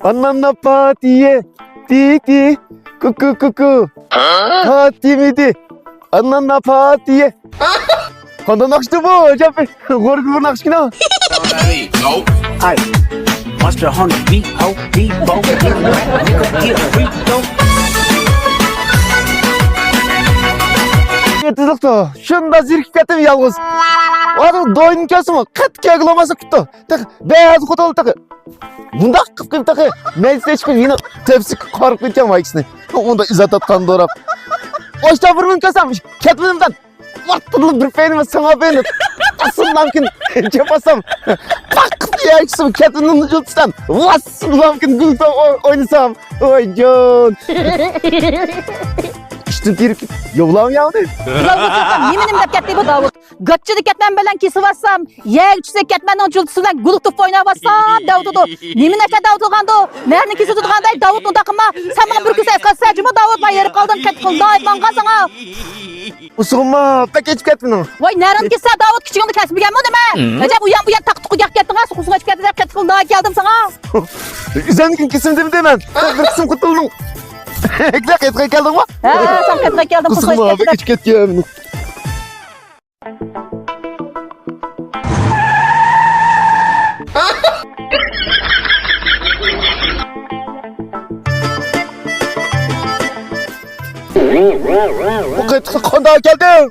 Ananna patiye. Ti ti. Kuku kuku. Pati miydi? Ananna patiye. Kandan nakıştı bu hocam. Korku nakışkına. Ay, Monster Hunter, beat, ho, beat, bo, nigga, get a beat, though. Yetizlikti. Şunda zirkip kettim yalğız. Adı doyun kesimi. Kat keglaması kuttu. Beyaz kutu takı. Bunda kıpkıp takı. Meclise çıkıp yine tepsi korkup gideceğim vakisini. Onda izat atkan doğrap. Oşta bir gün kesem. Ketmenimden. Vattırlı bir peynimi sana beğenir. Asıl lamkin yapasam. Bakıp diye ikisi ketmenin ucultustan. Vassıl lamkin gülse oynasam. Oy can. İşte dirip yovlam yavru. Neminim dep ketdi bu Davut. Gıtçıdı ketmen bilen kesip varsam, yer üçse ketmenin ucultusu bilen gulup tup oynap varsam Davut'u. Nemin eke Davut olgandı. Nerni kesi tutganday Davut'un takıma. Sen bana bir küse eskatsa cuma Davut ben yerip kaldım ket kıldı aytman sana. Usuğuma pek geçip ketmenim. Vay nerni kesse Davut küçüğünü kesmeygen mi deme. Acaba uyan bu yan taktık uyak kettin ha. Sukusuna çıp kettin ket kıldı geldim sana. Üzerindeki kesim de demen. Bir kısım kurtuldum. Eklek etkek geldin mi? Ha sen ketine geldin kusura Usuğuma çıp pek kettin. geçip ketmenim. Bu kıt kondağa geldi.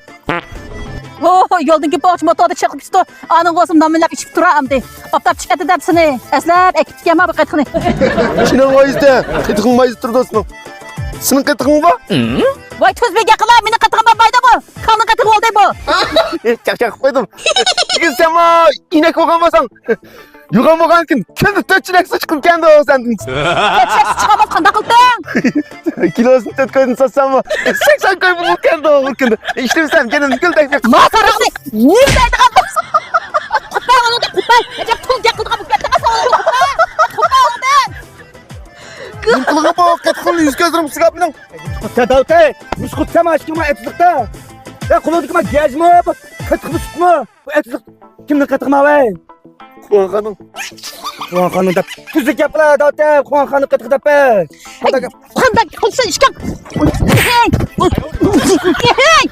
Yoldun ki boş motorda çıkıp üstü. Anın kosundan millak içip durağım de. Aptap çıkarttı hepsini. Eslep ekip yema bu kıtkını. Çin'in vayızda. Kıtkın vayızı dur dostum. Senin kıtkın var? Vay tüzbek yakala meni kıtkıma bayda bu. Kanı kıtkı oldu bu. Çak koydum. Sen ama inek olamasan. Yugan olgankin kendi tötçülek sıçkın kendi o sendin. Geçecek çıkamam kanda kıldın. Kilosunu töt koydun satsam mı? 80 koy bu kendi o kendi. İşte sen kendin gül de. Masarası. Nerede kaldım? Kutbay onu da kutbay. Ecep tuz yakıldı kabuk getti kasa onu kutbay. Kutbay onu da. Kılığı bu kıtkın yüz gözlerim sıkapının. Tadavte, muskut sama aşkıma etlikte. Ya kuludukma gezme, katıklı tutma. Bu etlik kimden katıkma be? Kuan hanım. Kuan hanım da tuzluk yapıla davte, Kuan hanım katıkı da be. Kanda kılsın işkan. Hey. Hey.